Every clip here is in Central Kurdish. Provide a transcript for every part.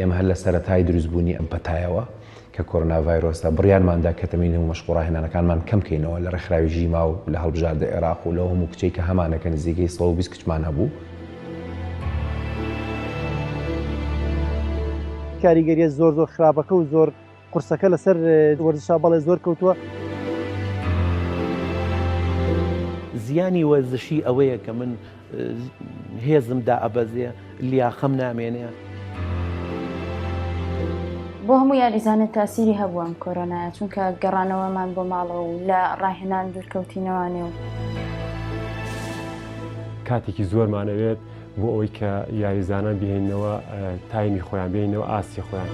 ئێمە هەر لە سەرەتای دروستبوونی ئەم پەتایەوە کە کۆرۆنا ڤایرۆسە بڕیارماندا کە تەمینە و مەشقوڕاهێنانەکانمان کەم بکەینەوە لە ڕێکخراوی ژیما و لە هەڵبژاردە عێراق و لەو هەموو کچەی کە هەمانەکە نزیکەی 120 کچمان هەبوو. کاریگەریە زۆر خراپەکە و زۆر قورسەکە لەسەر وەرزشا بەڵێ زۆر کەوتووە. زیانی وەرزشی ئەوەیە کە من هێزمدا ئەبەزێ لیاقەم نامێنێ. بۆ هەموو یاریزانە تاسیری هەبووە ئەم کۆرۆنایە، چونکە گەڕانەوەمان بۆ ماڵەوە و لە ڕاهێنان دوورکەوتینەوانێ و کاتێکی زۆرمانەوێت بۆ ئەوەی کە یاریزانان بهێنەوە تایمی خۆیان بێنەوە ئاسی خۆیان.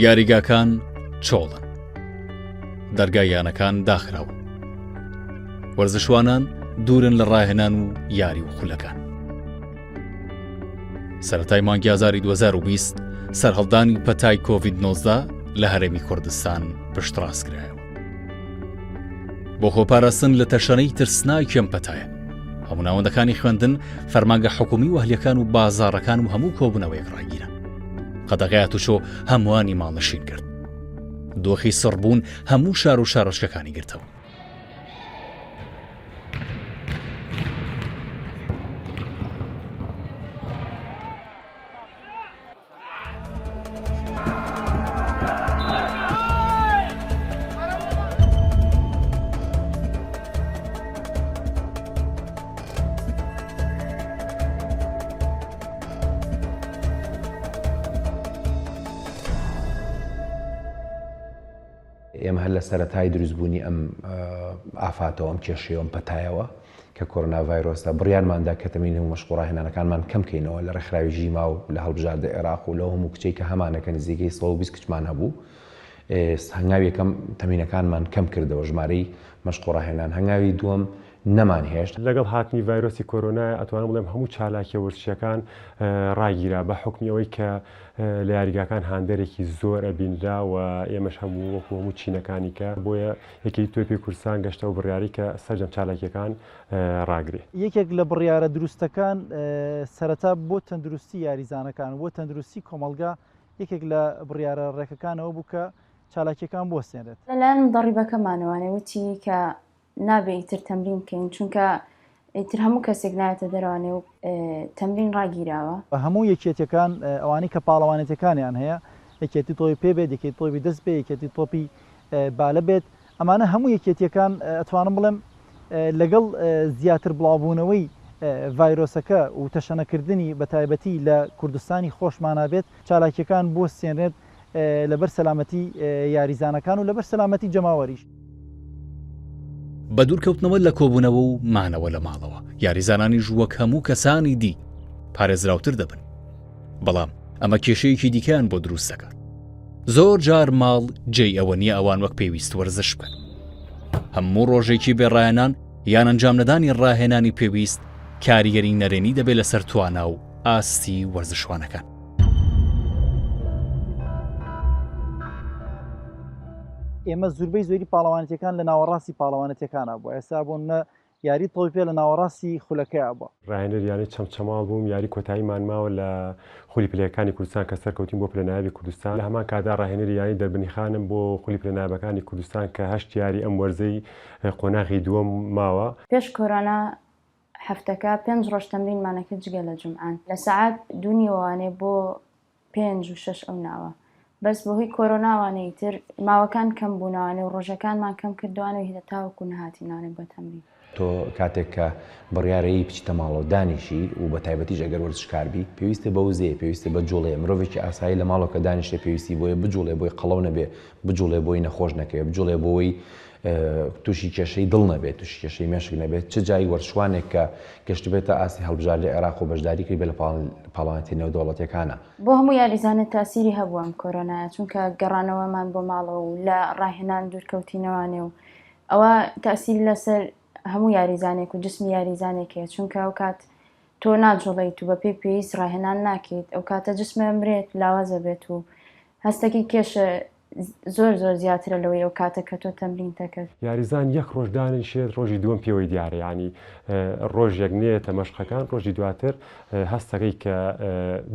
یاریگاکان چۆڵن، دەرگایانەکان داخراون، وەرزشوانان دوورن لە ڕاهێنان و یاری و خولەکان. سەرەتای مانگی ئازاری 2020 سەرهەڵدانی پەتای کۆڤید-19 لە هەرێمی کوردستان پشتڕاستکرایەوە. بۆ خۆپاراستن لە تەشەنەی ترسناکی ئەم پەتایە، هەموو ناوەندەکانی خوێندن، فەرمانگە حکومی و هەلیەکان و بازاڕەکان و هەموو کۆبوونەوەیەک ڕاگیرە. قەدەغای تووشۆ هەمووانی ماڵنشین کرد. دۆخی سڕبوون هەموو شار و شارۆچکەکانی گرتەوە. ئێمە هەر لە سەرەتای دروستبوونی ئەم ئافاتەوە ئەم کێشەیە ئەم پەتایەوە کە کۆرۆنا ڤایرۆسە بڕیارماندا کە تەمینە و مەشقوڕاهێنانەکانمان کەم بکەینەوە لە ڕێکخراوی ژیما و لە هەڵبژاردە عێراق و لەو هەموو کچەی کە هەمانەکە نزیکەی 120 کچمان هەبوو. هەنگاوی یەکەم تەمینەکانمان کەم کردەوە، ژمارەی مەشقوڕاهێنان. هەنگاوی دووەم نەمان هێشت. لەگەڵ هاتنی ڤایرۆسی کۆرۆنای ئەتوانم بڵێم هەموو چالاکیە ورزشیەکان ڕاگیرا بە حکمی ئەوەی کە لە یاریگاکان هاندێرێکی زۆر ئەبینرا و ئێمەش هەموو وەکو هەموو چینەکانی کە بۆیە یەکی توێپی کوردستان گەشتە و بڕیاری کە سەرجەم چالاکیەکان ڕاگرێ. یەکێک لە بڕیارە دروستەکان سەرەتا بۆ تەندروستی یاریزانەکان بۆ تەندروستی کۆمەلگا یەکێک لە بڕیارە ڕێکەکانەوە بوو کە چالاکیەکان بۆستێنێت. لەلایەن دەڕیبەکەمانەوەی وتی کە نابێ ئیتر تەمرین بکەین، چونکە ئیتر هەموو کەسێک نایەتە دەروانێ و تەمرین ڕاگیراوە. هەموو یەکێتیەکان ئەوانەی کە پاڵەوانێتەکانیان هەیە، یەکێتی تۆپی پێ بێت، یەکێتی تۆپی دەست بێت، یەکێتی تۆپی بالە بێت، ئەمانە هەموو یەکێتیەکان ئەتوانم بڵێم لەگەڵ زیاتر بڵاوبوونەوەی ڤایرۆسەکە و تەشەنەکردنی بەتایبەتی لە کوردستانی خۆشمانابێت چالاکیەکان بۆستێنرێت لەبەر سەلامەتی یاریزانەکان و لەبەر سەلامەتی جەماوەریش. بە دوورکەوتنەوە لە کۆبوونەوە و مانەوە لە ماڵەوە، یاریزانانی ژووەک هەموو کەسانی دی پارێزراوتر دەبن. بەڵام ئەمە کێشەیەکی دیکەیان بۆ دروست دەکات. زۆر جار ماڵ جێی ئەوە نییە ئەوان وەک پێویست وەرزش بکەن. هەموو ڕۆژێکی بێڕایەنان یان ئەنجام نەدانی ڕاهێنانی پێویست کاریگەری نەرێنی دەبێت لەسەر توانا و ئاستی وەرزشوانەکان. ئێمە زۆربەی زۆری پاڵەوانێتەکان لە ناوەڕاستی پاڵەوانێتەکانە بووە. ئێستا بۆ منە یاری تۆپی لە ناوەڕاستی خولەکەیە بووە. ڕاهێنەر یاری چەمچەماڵ بووم، یاری کۆتاییمان ماوە لە خولی پلەکانی کوردستان کە سەرکەوتین بۆ پلەناوی کوردستان. لە هەمان کادا ڕاهێنەری یاری دەربنی خانم بۆ خولی پلەناوەکانی کوردستان کە هەشت یاری ئەم وەرزەی قۆناغی دووەم ماوە. پێش کۆرۆنا هەفتەکە 5 ڕۆژ تەمرینمانەکرد جگە لە جومعان لە سەعات 2:30 بۆ 5 و 6 ئەو ناوە. بەس بەهۆی کۆرۆناوانەی تر ماوەکان کەم بوونەوانێ و ڕۆژەکانمان کەم کردوانە و هێتا تاوەکو نەهاتینانێ بۆ تەمرین. تۆ کاتێک کە بڕیارەیە بچیتە ماڵەوە دانیشی و بە تایبەتیش ئەگەر وەرزشکاربی پێویستە بە وزەیە پێویستە بە جوڵێ مرۆڤێکی ئاسایی لە ماڵەوە کە دانیشتە پێویستی بۆیە بجوڵێ بۆی قەڵەو نەبێ بجوڵێ بۆی نەخۆش نەکەوێت بجوڵێ بۆی تووشی کێشەی دڵ نەبێت تووشی کێشەی مێشک نەبێت چ جای وەرشوانێک کە گەشت بێتە ئاسی هەڵبژاردی عێراق و بەشداری کرد بێ لە پاڵەوانێتی نێودەوڵەتیەکانە بۆ هەموو یاریزانە تاسیری هەبووە ئەم کۆرۆنایە چونکە گەڕانەوەمان بۆ ماڵەوە و لە ڕاهێنان دوورکەوتینەوانێ و ئەوە تاسیری لەسەر هەموو یاریزانێک و جسمی یاریزانێکێ چونکە ئەو کات تۆ ناجوڵیت و بە پێی پێویست ڕاهێنان ناکەیت ئەو کاتە جسمە مرێت لاوازە بێت و هەستێکی کێشە زۆر زیاترە لەوەی ئەو کاتە کە تۆ تەمرین دەکرد. یاریزان یەک ڕۆژ دانیشێت ڕۆژی دووەم پێوەی دیارە ینی ڕۆژێک نێتە مەشقەکان ڕۆژی دواتر هەستەکەی کە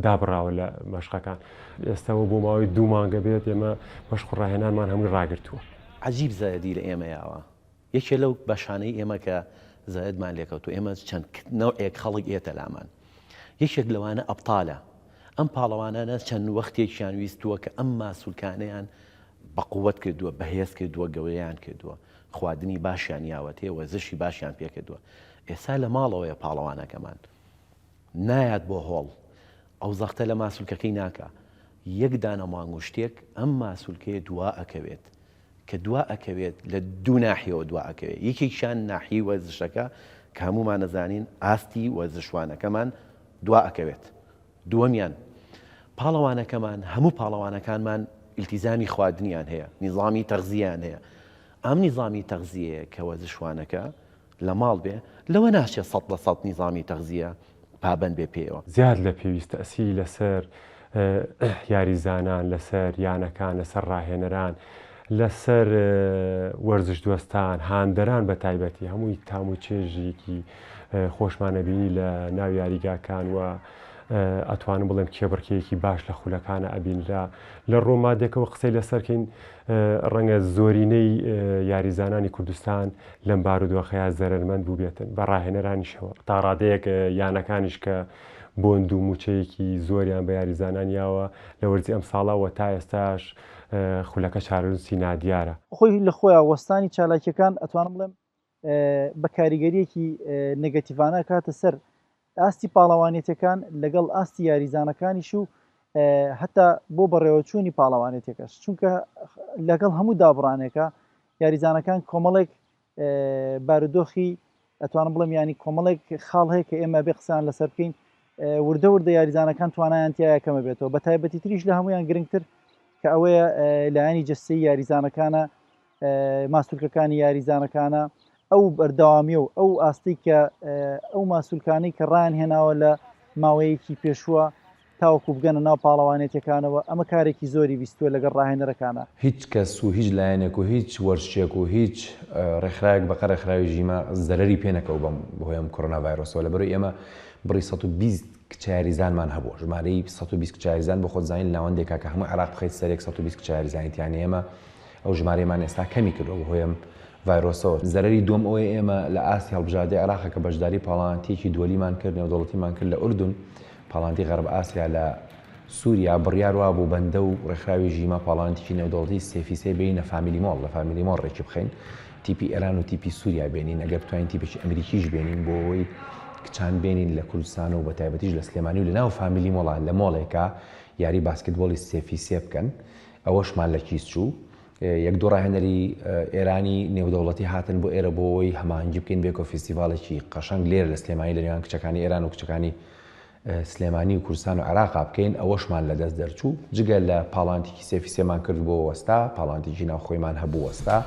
دابڕاوە لە مەشقەکان ئێستاەوە بۆ ماوەی 2 مانگە بێت ئێمە مەشق ڕاهێنانمان هەمووی ڕاگرتووە. عجیب زایدی لە ئێمەیاوە یەکێ لەو بەشانەی ئێمە کە زایدمان لێکەوت و ئێمە چەند نەوعێک خەڵک ئێتە لامان یەکێک لەوانە ئەبتالە ئەم پاڵەوانانە چەند وەختێکیان ویستووە کە ئەم ماسوولکانەیان بەقووەت کردووە بەهێز کردووە گەورەیان کردووە خواردنی باشیان یاوەتێ وەرزشی باشیان پێکردووە ئێستا لە ماڵەوەیە پاڵەوانەکەمان نایات بۆ هۆڵ ئەو زەختە لە ماسوولکەکەی ناکە یەک دانە مانگ و شتێک ئەم ماسوولکەیە دوا ئەکەوێت کە دوا ئەکەوێت لە دوو ناحیەوە دوا ئەکەوێت یەکێکیان ناحی وەرزشەکە کە هەمومان نەزانین ئاستی وەرزشوانەکەمان دوا ئەکەوێت دووەمیان پاڵەوانەکەمان هەموو پاڵەوانەکانمان ئیلتیزامی خواردنیان هەیە نیظامی تەغزییان هەیە ئەم نیظامی تەغزیەیە کە وەرزشوانەکە لە ماڵ بێ لەوە ناشێت 100% نیظامی تەغزیە پابەند بێ پێوە زیاد لە پێویستە ئەسی لەسەر یاریزانان لەسەر یانەکان لەسەر ڕاهێنەران لەسەر وەرزش دۆستان هاندەران بە تایبەتی هەمووی تام و چێژێکی خۆشمانەبینی لە ناو یاریگاکان و ئەتوانم بڵێم کێبڕکەیەکی باش لە خولەکانە ئەبینرا لە ڕۆمادێکەوە قسەی لەسەرکەین ڕەنگە زۆرینەی یاریزانانی کوردستان لەم بارودۆخەیە زەرمەند بوو بێتن بە ڕاهێنەرانیشەوە تا ڕادەیەک یانەکانیش کە بۆند و موچەیەکی زۆریان بە یاریزانانیاوە لە وەرزی ئەم ساڵاوە تا ئێستاش خولەکە چارەنووسی نادیارە خۆی لە خۆیان وەستانی چالاکیەکان ئەتوانم بڵێم بە کاریگەریەکی نەگەتیڤانە کاتە سەر ئاستی پاڵەوانێتەکان لەگەڵ ئاستی یاریزانەکانیش و هەتا بۆ بەڕێوەچوونی پاڵەوانێتێکەش چونکە لەگەڵ هەموو دابڕانێکە یاریزانەکان کۆمەڵێک بارودۆخی ئەتوانم بڵێم ینی کۆمەڵێک خاڵ هەیە کە ئێمە بێ قسان لەسەر بکەین وردە وردە یاریزانەکان توانایان تایە کەمە بێتەوە بە تایبەتی تریش لە هەمویان گرنگتر کە ئەوەیە لایانی جەستەی یاریزانەکانە ماسوولکەکانی یاریزانەکانە ئەو بەردەوامی و ئەو ئاستی کە ئەو ماسوولکانەی کە ڕان هێناوە لە ماوەیەکی پێشووە تاوەکو بگەنە ناو پاڵەوانێتەکانەوە ئەمە کارێکی زۆری بیستوە لەگەڵ ڕاهێنەرەکانە هیچ کەس و هیچ لایەنێک و هیچ وەرشێک و هیچ ڕێکخراوێک بەقە ڕێکخراوی ژیمە زەرەری پێنەکەوت بەهۆی ئەم کۆرۆنا ڤایرۆسەوە لەبەرەوەی ئێمە بڕی 120 کچە یاریزانمان هەبوو ژمارەی 120 کچە یاریزان بۆ خۆت زانین لاوەندێکا کە هەموو عێراق بخەیت سەرێک 120 کچە یاریزانیان ئێمە ئەو ژمارەمان ئێستا کەمی کردەوە بەهۆی ئەم ڤایرۆسەوە زەرەری دووەم ئەوەیە ئێمە لە ئاسی هەڵبژاردەی عێراق کە بەشداری پاڵەوانێتیەکی دووەلیمان کرد نێودەوڵەتیمان کرد لە ئوردون پاڵەوانێتی غەرب ئاسیا لە سووریا بڕیار وا بوو بەندە و ڕێکخراوی ژیمە پاڵەوانێتیی نێودەوڵەتی سێفیسێ بینە فامیلی مۆڵ لە فامیلی مۆڵ ڕێکی بخەین تیپی ئێران و تیپی سووریا بێنین ئەگەر بتوانین تیپێکی ئەمریکیش بێنین بۆ ئەوەی کچان بێنین لە کوردستان و بە تایبەتیش لە سلێمانی و لە ناو فامیلی مۆڵان لە مۆڵێکە یاری باسکتبۆڵی سێفیسێ بکەن ئەوەشمان لە کیس چوو یەک دوو ڕاهێنەری ئێرانی نێودەوڵەتی هاتن بۆ ئێرە بۆەوەی هەماهەنگی بکەین بێکۆ فستیڤالێکی قەشەنگ لێرە لە سلێمانی لەنێوان کچەکانی ئێران و کچەکانی سلێمانی و کوردستان و عێراقا بکەین ئەوەشمان لە دەست دەرچوو جگە لە پاڵانتێکی سێفیسێمان کرد بۆ وەستا پاڵانتێکی ناوخۆیمان هەبوو وەستا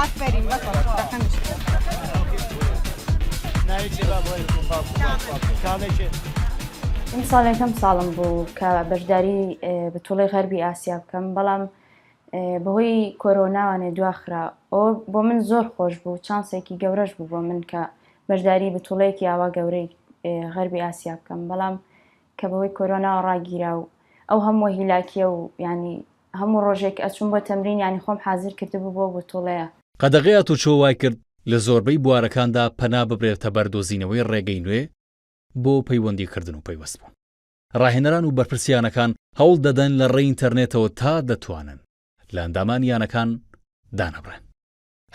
آفرین ئەم ساڵێکم ساڵم بوو کە بەشداری بەتوڵی غەربی ئاسیا بکەم بەڵام بەهۆی کۆرۆناوانێ دواخرا ئەوە بۆ من زۆر خۆش بوو چانسێکی گەورەش بوو بۆ من کە بەشداری بەتوڵەیەکی ئاوا گەورەی غەربی ئاسیا بکەم بەڵام کە بەهۆی کۆرۆنا ڕاگیرا و ئەو هەموو هیلاکیە و ینی هەموو ڕۆژێک ئەچوون بۆ تەمرین ینی خۆم حازر کردبوو بۆ بەتوڵەیە قەدەغەیە تو چۆ وای کرد لە زۆربەی بوارەکاندا پەنا ببرێتە بەردۆزینەوەی ڕێگەی نوێ بۆ پەیوەندیکردن و پەیوەست بوون ڕاهێنەران و بەرپرسیانەکان هەوڵ دەدەن لە ڕێی ئینتەرنێتەوە تا دەتوانن لە ئەندامان یانەکان دانەبڕێن.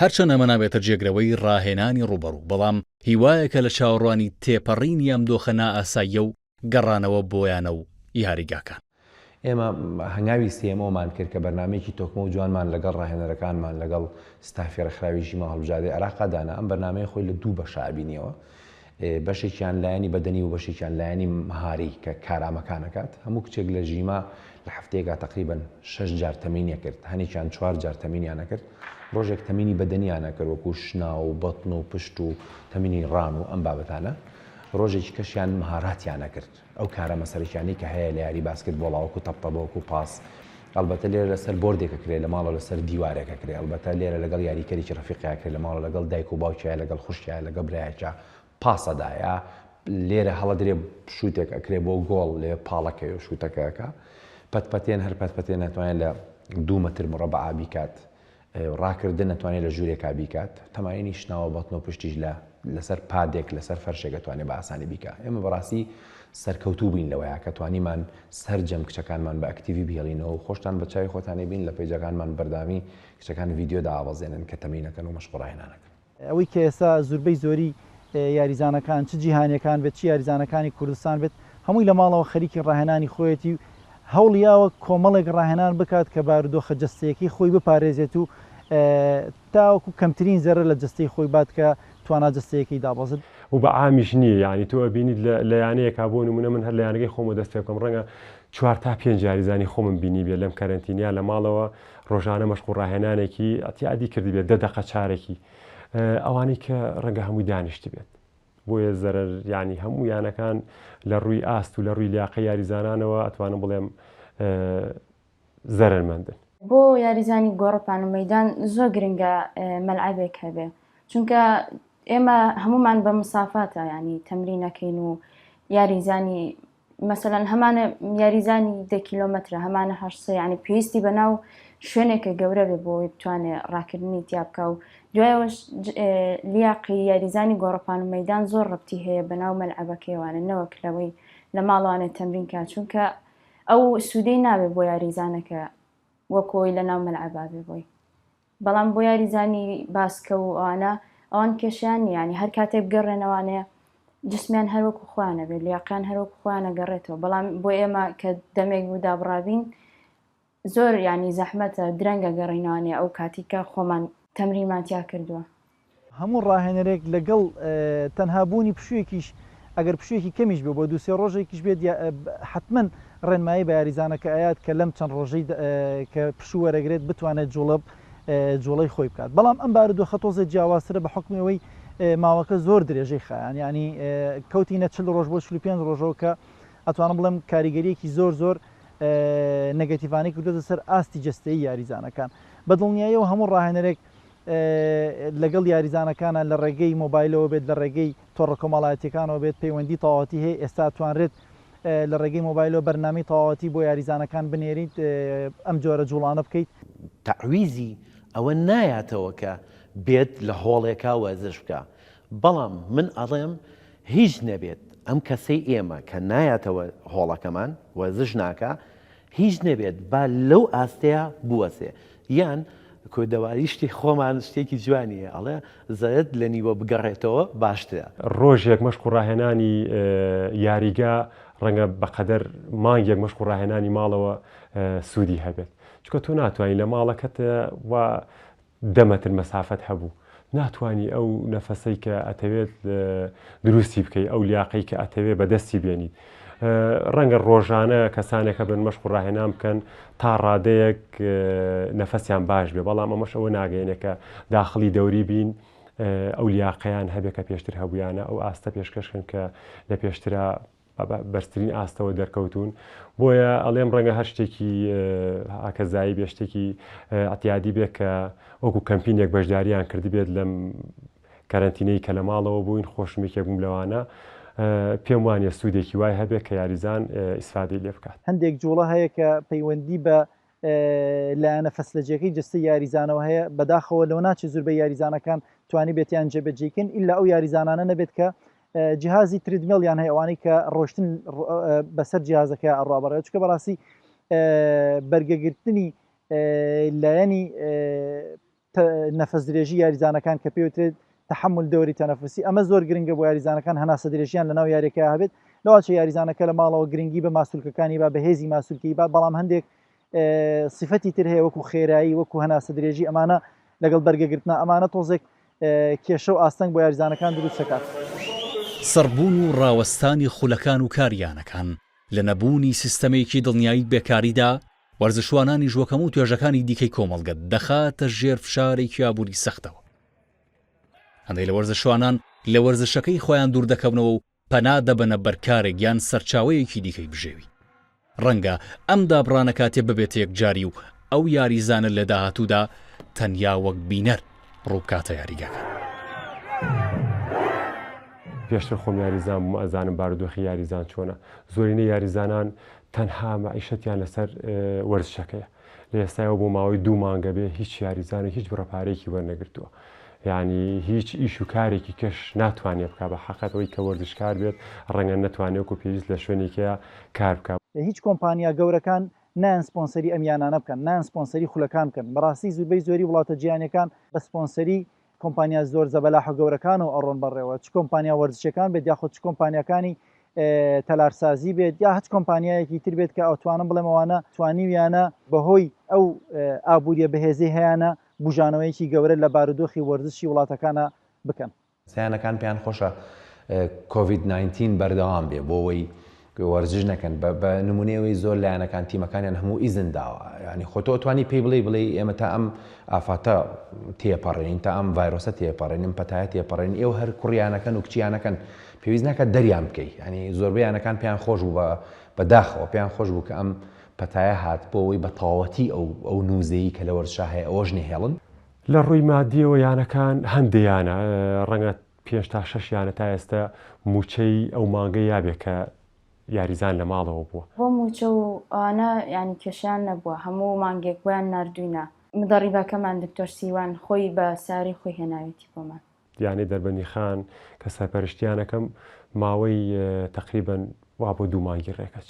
هەرچەند ئەمە نابێتە جێگرەوەی ڕاهێنانی ڕوبەڕوو، بەڵام هیوایەکە لە چاوەڕوانی تێپەڕینی ئەم دۆخە نائاساییە و گەڕانەوە بۆیانە و یاریگاکان. ئێمە هەنگاوی سێمەوەمان کرد کە بەرنمەیەکی تۆکمە و جوانمان لەگەڵ ڕاهێنەرەکانمان لەگەڵ ستافی ڕێکخراوی ژیما هەڵبژاردەی عێراقدانا. ئەم بەرنمەیە خۆی لە دوو بەشە بینیەوە، بەشێکیان لایەنی بەدەنی و بەشێکیان لایەنی مهاری کە کارامەکانەکات. هەموو کچێک لە ژیما لە هەفتەیەکە تقریباً 6 جار تەمینیە کرد، هەنێکیان 4 جار تەمینیانە کرد. ڕۆژێک تەمینی بەدەنیانە کرد، وەکو شنا و بەتن و پشت و تەمینی ڕان و ئەم بابەتانە. ڕۆژێکی کەشیان مهاراتیانە کرد، ئەو کارە مەسەرەکیانی کە هەیە لە یاری باسکتبۆڵەوەکو تەپتەبەوەکو پاس. ئەلبەتە لێرە لەسەر بۆردێکە کرێ لە ماڵەوە لەسەر دیوارێکە کرێ، ئەلبەتە لێرە لەگەڵ یاریکەریی ڕەفیقیا کرێ لە ماڵەوە لەگەڵ دایک و باوکیە لەگەڵ خوشتیە لەگەڵ برایەکە پاسەدایە. لێرە هەڵە درێ شووتێک ئەکرێ بۆ گۆڵ لێ پاڵەکەی و شووتەکەەکە پەتپەتێن هەر پەتپەتێن ناتوانێت لە 2 مەتر مڕەبع بیکات، ڕاکردن ناتوانێت لە ژوورێکا بیکات، تەمایینی شناوە بەتن و پشتیش لەسەر پادێک لەسەر فەرشێکە توانێت بە ئاسانی بیکە. ئێمە بەڕاستی سەرکەوتوو بین لەوەیە کە توانیمان سەرجەم کچەکانمان بە ئەکتیوی بهێڵینەوە و خۆشتان بە چاوی خۆتانی بین لە پێیجەکانمان بەردامی کچەکان ڤیددیۆ داوازێنن کە تەمینەکەن و مەشقڕاهێنانەکەن. ئەوەی کە ئێستا زوربەی زۆری یاریزانەکان چ جیهانیەکان بێت چ یاریزانەکانی کوردستان بێت هەمووی لە ماڵەوە خەریکی ڕاهێنانی خۆیەتی و هەوڵیاوە کۆمەڵێک ڕاهێنان بکات کە بارودۆخە جەستەیەکی خۆی بپارێزێت و تاوەکو کەمترین زەرە لە جەستەی خۆی بات کە توانا جەستەیەکی دابەزت و بە ئامیش نییە. یعنی تۆ بینیت لە یانەیەکا بۆ نمونە من هەر لە یانەکەی خۆمە دەست پێ بکەم ڕەنگە 4 تا 5 یاریزانی خۆمم بینی بێت لەم کەرەنتینیا لە ماڵەوە ڕۆژانە مەشق و ڕاهێنانێکی ئەتیادی کردی بێت 10 دقە چارێکی ئەوانەی کە ڕەنگە هەمووی دانیشتی بێت. بۆیە زەرەر ینی هەموو یانەکان لە ڕووی ئاست و لە ڕووی لیاقە یاریزانانەوە ئەتوانم بڵێم زەرمەندن. بۆ یاریزانی گۆڕپان و مەدان زۆر گرنگە مەلعەبێک هەبێ، چونکە ئێمە هەمومان بە مسافاتە ینی تەمرینەکەین و یاریزانی مەسەلەن هەمانە یاریزانی 10 کیلۆمەترە هەمانە هەشسە ینی پێویستی بەناو شوێنێکە گەورە بێ بۆی بتوانێت ڕاکردنی تیابکە و دوایەوەش لیاقی یاریزانی گۆڕپان و مەدان زۆر ڕەبتی هەیە بەناو مەلعەبەکەیوانە نەوەک لەوەی لە ماڵوانێت تەمرین کا، چونکە ئەو سوودەی نابێت بۆ یاریزانەکە وەکۆی لە ناو مەلعەبا بێ بۆی. بەڵام بۆ یاریزانی باسکە و ئەوان کێشیان ینی هەر کاتێک بگەڕێنەوانەیە جسمیان هەروەکو خۆیانە بێت، لیاقیان هەروەکو خۆیانە گەڕێتەوە. بەڵام بۆ ئێمە کە دەمێک بوو دابڕابین زۆر ینی زەحمەتە درەنگە گەڕینەوانێ ئەو کاتیکە خۆمان تەمرینمانتیا کردووە. هەموو ڕاهێنەرێک لەگەڵ تەنها بوونی پشوویەکیش ئەگەر پشوویەکی کەمیش بێ بۆ 2-3 ڕۆژێکیش بێت حتمما ڕێنمایی بە یاریزانەکە ئايات کە لەم چەند ڕۆژەی کە پشوو وەرەگرێت بتوانێت جوڵەی خۆی بکات. بەڵام ئەم بارودۆخە تۆزە جیاوازترە بە حکمەوەی ماوەکە زۆر درێژەی خایان، ینی کەوتینە 40 ڕۆژ بۆ 45 ڕۆژەوە کە ئەتوانم بڵێم کاریگەریەکی زۆر نەگەتیڤانەی کردوتە سەر ئاستی جەستەیی یاریزانەکان. بەدڵنیاییەوە هەموو ڕاهێنەرێک لەگەڵ یاریزانەکانە لە ڕێگەی مۆبایلەوە بێت، لە ڕێگەی تۆڕە کۆمەڵایەتیەکانەوە بێت پەیوەندی تەواوەتی هەیە. ئێستا توانرێت لە ڕێگەی مۆبایلەوە بەرنامەی تەواوەتی بۆ یاریزانەکان بنێریت ئەم جۆرە جوڵانە بکەیت. تعویزی ئەوە نایاتەوە کە بێت لە هۆڵێکا وەرزش بکە، بەڵام من ئەڵێم هیچ نەبێت ئەم کەسەی ئێمە کە نایاتەوە هۆڵەکەمان وەرزش ناکە هیچ نەبێت با لەو ئاستەیە بوەسێ، یان کۆدەواری شتی خۆمان شتێکی جوانیە ئەڵێ زەرت لە نیوە بگەڕێتەوە باشترە. ڕۆژێک مەشق و ڕاهێنانی یاریگا ڕەنگە بەقەدەر مانگێک مەشق و ڕاهێنانی ماڵەوە سوودی هەبێت، چکە تۆ ناتوانانی لە ماڵەکەت و 10 مەتر مەسافەت هەبوو ناتوانانی ئەو نەفەسەی کە ئەتەوێت دروستی بکەیت، ئەو لیاقەی کە ئەتەوێت بەدەستی بێنیت. ڕەنگە ڕۆژانە کەسانێکە بن مەشق و ڕاهێنان بکەن تا ڕادەیەک نەفەسیان باش بێ، بەڵام ئەمەش ئەوە ناگەینەکە داخلی دەوری بین ئەو لیاقەیان هەبێت کە پێشتر هەبوویانە ئەو ئاستە پێشکەشکن کە لە پێشترا بەرزترین ئاستەوە دەرکەوتون. بۆیە ئەڵێم ڕەنگە هەر شتێکی ئاکەزایی بێ شتێکی ئەتیادی بێت کە وەکو کەمپینێک بەشداریان کردی بێت لەم کەرەنتینەی کە لە ماڵەوە بووین خۆشمێکێک بووم لەوانە پێم وانە سوودێکی وای هەبێت کە یاریزان ئیسفادەی لێ بکات. هەندێک جوڵە هەیە کە پەیوەندی بە لایەنە فەسلەجیەکەی جستەی یاریزانەوە هەیە، بەداخەوە لەو ناچێت زۆربەی یاریزانەکان توانی بێتیان جێبەجێکن ئیلا ئەو یاریزانانە نەبێت کە جیهازی تریدمیلیان هەیە ئەوانەی کە ڕۆشتن بەسەر جیهازەکە ئەڕابڕێت چکە بەڕاستی بەرگەگرتنی لایەنی نەفەس درێژی یاریزانەکان کە پێوترێت تحمل دەوری تەنەفسی ئەمە زۆر گرنگە بۆ یاریزانەکان هەناسە درێژیان لە ناو یاریەکە هەبێت لەواچە یاریزانەکە لە ماڵەوە گرنگی بە ماسوولکەکانی با بەهێزی ماسوولکی با بەڵام هەندێک صفەتی تر هەیە وەکو خێرایی وەکو هەناسە درێژی ئەمانە لەگەڵ بەرگەگرتنا ئەمانە تۆزێک کێشە و ئاستەنگ بۆ یاریزانەکان دروست دەکات. سەربوون و ڕاوەستانی خولەکان و کاریانەکان لە نەبوونی سیستەمێکی دڵنیایی بێکاریدا وەرزشوانانی ژوەکەم و توێژەکانی دیکەی کۆمەڵگەت دەخاتە ژێر فشارێکی ئابووری سەختەوە. هەندێک لە وەرزشوانان لە وەرزشەکەی خۆیان دوور دەکەونەوە و پەنا دەبەنە بەرکارێک یان سەرچاوەیەکی دیکەی بژێوی. ڕەنگە ئەم دابڕانە کاتێ ببێت یەکجاری و ئەو یاریزانە لە داهاتوودا تەنیا وەک بینەر ڕووبکاتە یاریگەکە. پێشتر خۆم یاریزان بووم ئەزانم بارودۆخی یاریزان چۆنە. زۆرینەی یاریزانان تەنها مەعیشەتیان لەسەر وەرزشەکەیە. لە ئێستایەوە بۆ ماوەی 2 مانگە بێ هیچ یاریزانە هیچ بڕەپارێکی وەرنەگرتووە. یعنی هیچ ئیش و کارێکی کەش ناتوانێت بکە بە حەقەتەوەی کە وەرزشکار بێت ڕەنگە نەتوانێت وەکو پێویست لە شوێنێکەیە کار بکات. هیچ کۆمپانیا گەورەکان نان سپۆنسەری ئەمیانانە بکەن، نان سپۆنسەری خولەکان بکەن. بەڕاستی زۆربەی زۆری وڵاتە جیهانیەکان بە سپۆنسەری کۆمپانیا زۆر زەبەلاح و گەورەکان و ئەڕۆن بەڕێوە چ کۆمپانیا وەرزشەکان بێت یاخۆ چ کۆمپانیەکانی تەلارسازی بێت یا هەچ کۆمپانیایەکی تر بێت کە ئەوتوانم بڵێم ئەوانە توانیویانە بەهۆی ئەو ئابووریە بەهێزەی هەیەە بژانەوەیکی گەورە لە بارودۆخی وەرزشی وڵاتەکانە بکەن. سیانەکان پێیان خۆشە کۆڤید-19 بەردەوام بێ بۆەوەی وەرزش نەکەن بە نمونەوەی زۆر لایەنەکان تیمەکانیان هەموو ئیزن داوە. ینی خۆتۆ توانی پێی بڵێ ئێمە تا ئەم ئافاتە تێپەڕێنین تا ئەم ڤایرۆسە تێپەڕێنین پەتایە تێپەڕێن ئێوە هەر کوڕیانەکەن و کچیانەکەن پێویست ناکات دەریان بکەیت. ینی زۆربەیانەکان پێیان خۆش بوو بەداخەوە پێیان خۆش بوو کە ئەم پەتایە هات بۆەوەی بە تەواوەتی ئەو نووزەیی کە لە وەرزشە هەیە ئەوەش نهێڵن. لە ڕووی مادیەوە یانەکان هەندێیانە ڕەنگە 5 تا 6 یانە تا ئێستا موچەی ئەو مانگە یابێ کە یاریزان لە ماڵەوە بووە. بۆ موچە و ئەوانە ینی کێشیان نەبووە هەموو مانگێک بۆیان نردوینە. مدەڕیبەکەمان دکتۆر سیوان خۆی بە ساری خۆی هێناوێتی بۆمان. یانەی دەربەنی خان کە سەرپەرشتیانەکەم ماوەی تقریبەن وا بۆ 2 مانگی ڕێکەچ.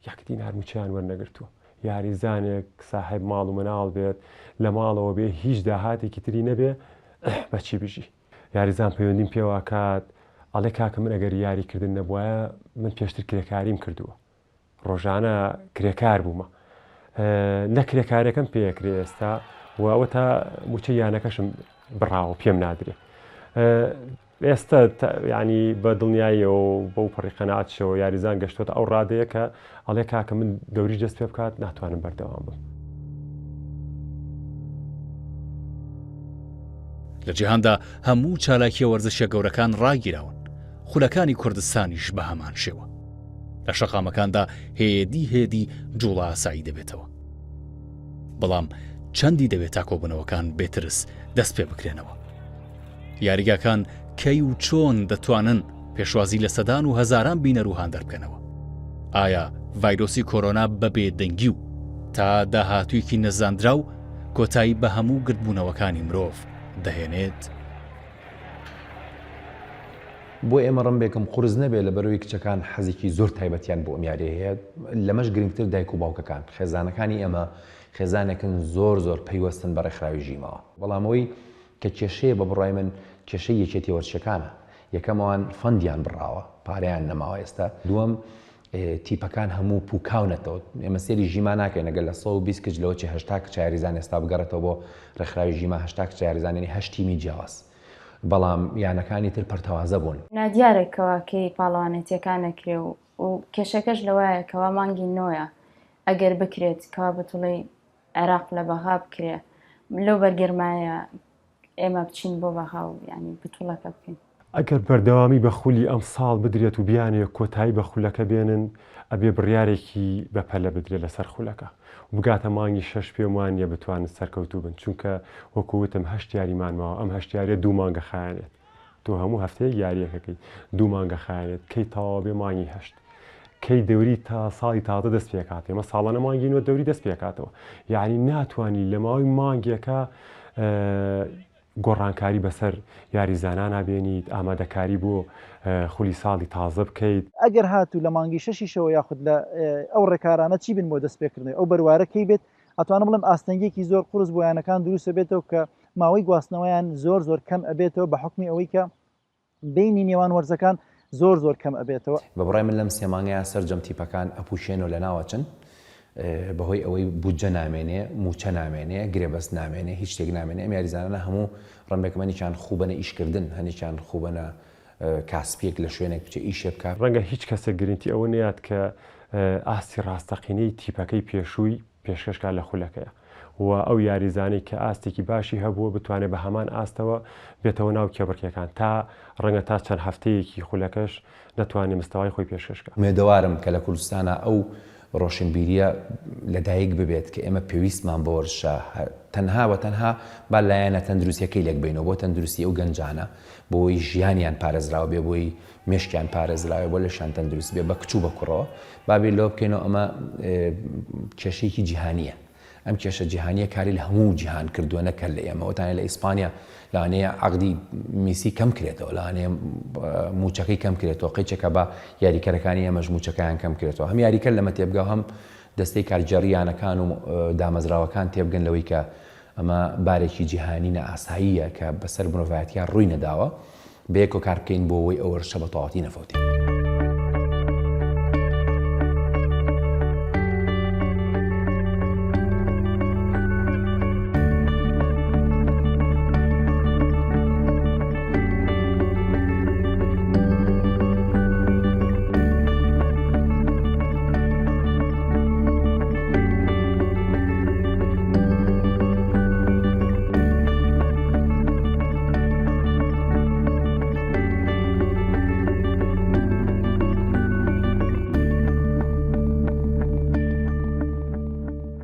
یەک دینار موچیان وەرنەگرتووە. یاریزانێک ساحب ماڵ و مناڵ بێت لە ماڵەوە بێ هیچ داهاتێکی تری نەبێ بەچی بژی. یاریزان پەیوەندیم پێوە کات ئەڵێ کاکە من ئەگەر یاریکردن نەبووە من پێشتر کرێکاریم کردووە. ڕۆژانە کرێکار بوومە. لە کرێکارەکەم پێکرێ ئێستا و ئەوە تا موچە یانەکەشم بڕاوە پێم نادرێ. ئێستا ینی بە دڵنیاییەوە بەو پەڕی قەناعەتشەوە یاریزان گەشتوتە ئەو ڕادەیە کە ئەڵێ کاکە من دەوری دەست پێ بکات ناتوانم بەردەوام بم. لە جیهاندا هەموو چالاکیە وەرزشە گەورەکان ڕاگیراون. خولەکانی کوردستانیش بە هەمان شێوە. لە شەقامەکاندا هێدی جوڵە ئاسایی دەبێتەوە. بەڵام چەندی دەبێت تا کۆبوونەوەکان بێترس دەست پێ بکرێنەوە. یاریگاکان کەی و چۆن دەتوانن پێشوازی لە سەدان و هەزاران بینەر و هاندەر بکەنەوە. ئایا ڤایرۆسی کۆرۆنا بەبێ دەنگی و تا داهاتوویەکی نەزاندرا و کۆتایی بە هەموو گردبوونەوەکانی مرۆڤ دەهێنێت؟ بۆ ئێمە ڕەنبێکم قورس نەبێت لە بەرەوەی کچەکان حەزێکی زۆر تایبەتیان بۆ ئەمیارێ هەیە لەمەش گرنگتر دایک و باوکەکان خێزانەکانی ئێمە خێزانێکن زۆر پەیوەستن بە ڕێکخراوی ژیمەوە. بەڵامەوەی کە کێشەیە بە بڕای من کێشەی یەکێتی وەرزشەکانە. یەکەمەوان فەندیان بڕاوە پارەیان نەماوە ئێستا. دووەم تیپەکان هەموو پوکاونەتەوە. ئێمە سێری ژیما ناکەین ئەگەر لە 120 کچ لەوە 80 کچ یاریزان ئێستا بگەڕێتەوە بۆ ڕێکخراوی ژیما 80 کچ یاریزانێنی 8 تیمی جیاواز. بەڵام یانەکانی تر پەرتەوازە بوون. نادیارێکەوەکەی پاڵەوانێتیەکان نەکرێ و کێشەکەش لەوایە کەوا مانگی نۆیە ئەگەر بکرێت کەوا بەتوڵی عێراق لە بەغا بکرێ لەو بەرگرمایە ئێمە بچین بۆ بەغا و ینی بتوڵەکە بکەین. ئەگەر بەردەوامی بە خولی ئەم ساڵ بدرێت و بیانێ کۆتایی بە خولەکە بێنن ئەبێ بڕیارێکی بەپەلە بدرێت لەسەر خولەکە و بگاتە مانگی 6 پێم وانە بتوانن سەرکەوتوو بن چونکە وەکووتم 8 یاریمانماوە ئەم 8 یاریە 2 مانگە خایانێت. تۆ هەموو هەفتەیە یاریەکەکەی 2 مانگە خایانێت کەی تەواو بێ مانگی 8 کەی دەوری تا ساڵی تازە دەست پێکات. ئێمە ساڵانە مانگینەوە دەوری دەست پێکاتەوە. یعنی ناتوانانی لە ماوەی مانگێکە گۆڕانکاری بەسەر یاریزانان نابێنیت ئامادەکاری بۆ خولی ساڵی تازە بکەیت ئەگەر هاتوو لە مانگی شەشیشەوە یاخود لە ئەو ڕێکارانە چی بن بۆ دەستپێکردنەوە ئەو بەروارەکەی بێت ئەتوانم بڵم ئاستەنگێکی زۆر قورس بۆیانەکان دروستە بێتەوە کە ماوەی گواستنەوەیان زۆر کەم ئەبێتەوە بە حکمی ئەوەی کە بینی نێوان وەرزەکان زۆر کەم ئەبێتەوە. بە بڕای من لەم سێمانگەیە سەرجەم تیپەکان ئەپوشێنەوە لە ناوەچن بەهۆی ئەوەی بودجە نامێنێ موچە نامێنێ گرێبەست نامێنێ هیچ شتێک نامێنێ ئەم یاریزانانە هەموو ڕەنبێکمەنیان خوبەنە ئیشکردن هەنێکیان خوبەنە کاسپێک لە شوێنێک بچێ ئیشێ بکات. ڕەنگە هیچ کەسێک گرنگی ئەوە نەیات کە ئاستی ڕاستەقینەی تیپەکەی پێشووی پێشکەشکار لە خولەکەیە و ئەو یاریزانەی کە ئاستێکی باشی هەبووە بتوانێت بە هەمان ئاستەوە بێتەوە ناو کێبڕکیەکان تا ڕەنگە تا چەند هەفتەیەکی خولەکەش نەتوانێت مستەوای خۆی پێشکەشکە. مێدەوارم کە لە کوردستانە ئەو ڕۆشنبیریە لەدایک ببێت کە ئێمە پێویستمان بۆ وەرشە تەنها بە تەنها با لایەنە تەندروستیەکەی لێک بینەوە بۆ تەندروستی ئەو گەنجانە بۆی ژیانیان پارێزراوە بێ بۆی مشکیان پارێزراوە بۆ لەشان تەندروست بێ بە کچوو بە کوڕەوە بابێ لەوە بکەینەوە ئەمە کێشەیەکی جیهانیە. ئەم کێشە جیهانیە کاری لە هەموو جیهان کردووە نەکرد لە ئێمەوەتانە لە ئیسپانیا لەوانەیە عەقدی میسی کەم کرێتەوە لەوانەیە موچەکەی کەم کرێتەوە قەیچێکە بە یاریکەرەکانی ئەمەش موچەکەیان کەم کرێتەوە هەم یاریکە لەمە تێبگا هەم دەستەی کارجێڕیانەکان و دامەزراوەکان تێبگەن لەوەی کە ئەمە بارێکی جیهانینە ئاساییە کە بەسەر مرۆڤایەتیان ڕووی نەداوە بەیەکۆ کار بکەین بۆ ئەوەی ئەوە شە بە تەواوەتی نەفەوتێت.